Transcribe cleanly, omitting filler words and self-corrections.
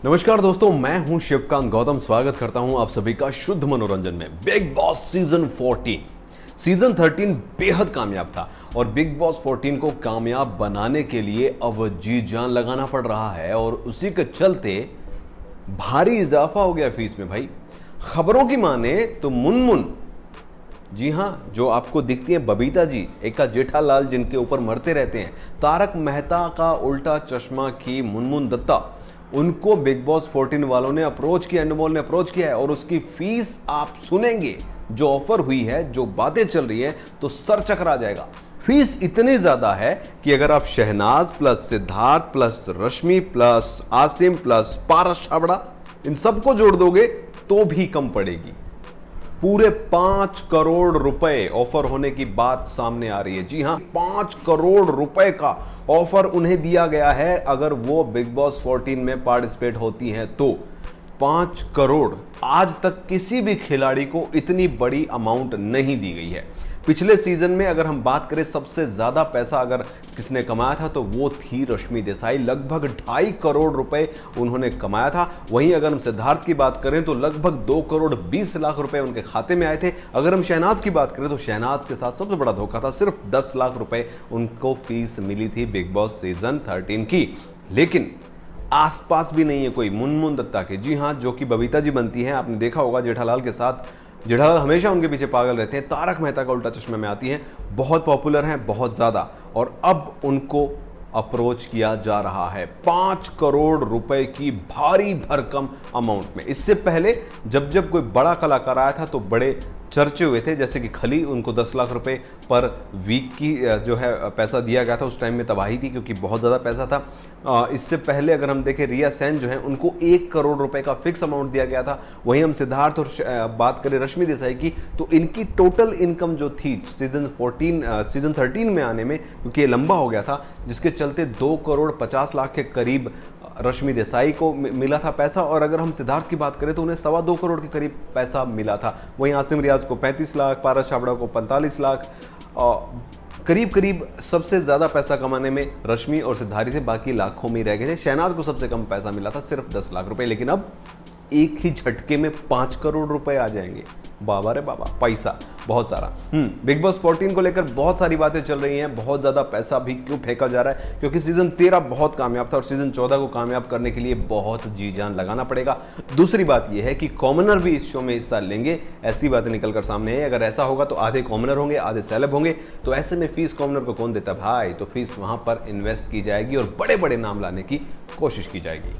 नमस्कार दोस्तों, मैं हूं शिवकांत गौतम। स्वागत करता हूं आप सभी का शुद्ध मनोरंजन में। बिग बॉस सीजन 14 सीजन 13 बेहद कामयाब था और बिग बॉस 14 को कामयाब बनाने के लिए अब जी जान लगाना पड़ रहा है और उसी के चलते भारी इजाफा हो गया फीस में। भाई खबरों की माने तो मुनमुन, जी हां, जो आपको दिखती है बबीता जी, एक का जेठालाल जिनके ऊपर मरते रहते हैं, तारक मेहता का उल्टा चश्मा की मुनमुन दत्ता, उनको बिग बॉस 14 वालों ने अप्रोच किया, अनमोल ने अप्रोच किया है और उसकी फीस आप सुनेंगे जो ऑफर हुई है, जो बातें चल रही है, तो सर चकरा जाएगा। फीस इतनी ज्यादा है कि अगर आप शहनाज प्लस सिद्धार्थ प्लस रश्मि प्लस आसिम प्लस पारस छाबड़ा इन सबको जोड़ दोगे तो भी कम पड़ेगी। पूरे 5 करोड़ रुपए ऑफर होने की बात सामने आ रही है। जी हां, 5 करोड़ रुपए का ऑफर उन्हें दिया गया है अगर वो बिग बॉस 14 में पार्टिसिपेट होती हैं तो। 5 करोड़ आज तक किसी भी खिलाड़ी को इतनी बड़ी अमाउंट नहीं दी गई है। पिछले सीजन में अगर हम बात करें सबसे ज्यादा पैसा अगर किसने कमाया था तो वो थी रश्मि देसाई, लगभग 2.5 करोड़ रुपए उन्होंने कमाया था। वहीं अगर हम सिद्धार्थ की बात करें तो लगभग 2 करोड़ 20 लाख रुपए उनके खाते में आए थे। अगर हम शहनाज की बात करें तो शहनाज के साथ सबसे बड़ा धोखा था, सिर्फ 10 लाख रुपए उनको फीस मिली थी बिग बॉस सीजन 13 की। लेकिन आसपास भी नहीं है कोई मुनमुन दत्ता के। जी हां, जो कि बबीता जी बनती हैं, आपने देखा होगा जेठालाल के साथ। जेठालाल हमेशा उनके पीछे पागल रहते हैं। तारक मेहता का उल्टा चश्मा में आती हैं, बहुत पॉपुलर हैं, बहुत ज्यादा, और अब उनको अप्रोच किया जा रहा है 5 करोड़ रुपए की भारी भरकम अमाउंट में। इससे पहले जब जब कोई बड़ा कलाकार आया था तो बड़े चर्चे हुए थे, जैसे कि खली, उनको 10 लाख रुपए पर वीक की जो है पैसा दिया गया था। उस टाइम में तबाही थी क्योंकि बहुत ज़्यादा पैसा था। इससे पहले अगर हम देखें रिया सेन जो है, उनको 1 करोड़ रुपए का फिक्स अमाउंट दिया गया था। वहीं हम सिद्धार्थ और बात करें रश्मि देसाई की तो इनकी टोटल इनकम जो थी सीजन 13 में आने में, क्योंकि ये लंबा हो गया था, जिसके चलते 2 करोड़ 50 लाख के करीब रश्मि देसाई को मिला था पैसा। और अगर हम सिद्धार्थ की बात करें तो उन्हें 2.25 करोड़ के करीब पैसा मिला था। वहीं आसिम रियाज को 35 लाख, पारस छाबड़ा को 45 लाख, करीब करीब सबसे ज्यादा पैसा कमाने में रश्मि और सिद्धार्थ थे, बाकी लाखों में रह गए थे। शहनाज को सबसे कम पैसा मिला था, सिर्फ 10 लाख रुपए। लेकिन अब एक ही झटके में 5 करोड़ रुपए आ जाएंगे। बाबा रे बाबा, पैसा बहुत सारा। बिग बॉस 14 को लेकर बहुत सारी बातें चल रही हैं। बहुत ज्यादा पैसा भी क्यों फेंका जा रहा है, क्योंकि सीजन 13 बहुत कामयाब था और सीजन 14 को कामयाब करने के लिए बहुत जी जान लगाना पड़ेगा। दूसरी बात यह है कि कॉमनर भी इस शो में हिस्सा लेंगे, ऐसी बातें निकलकर सामने है। अगर ऐसा होगा तो आधे कॉमनर होंगे, आधे सेलेब होंगे। तो ऐसे में फीस कॉमनर को कौन देता भाई? तो फीस वहां पर इन्वेस्ट की जाएगी और बड़े बड़े नाम लाने की कोशिश की जाएगी।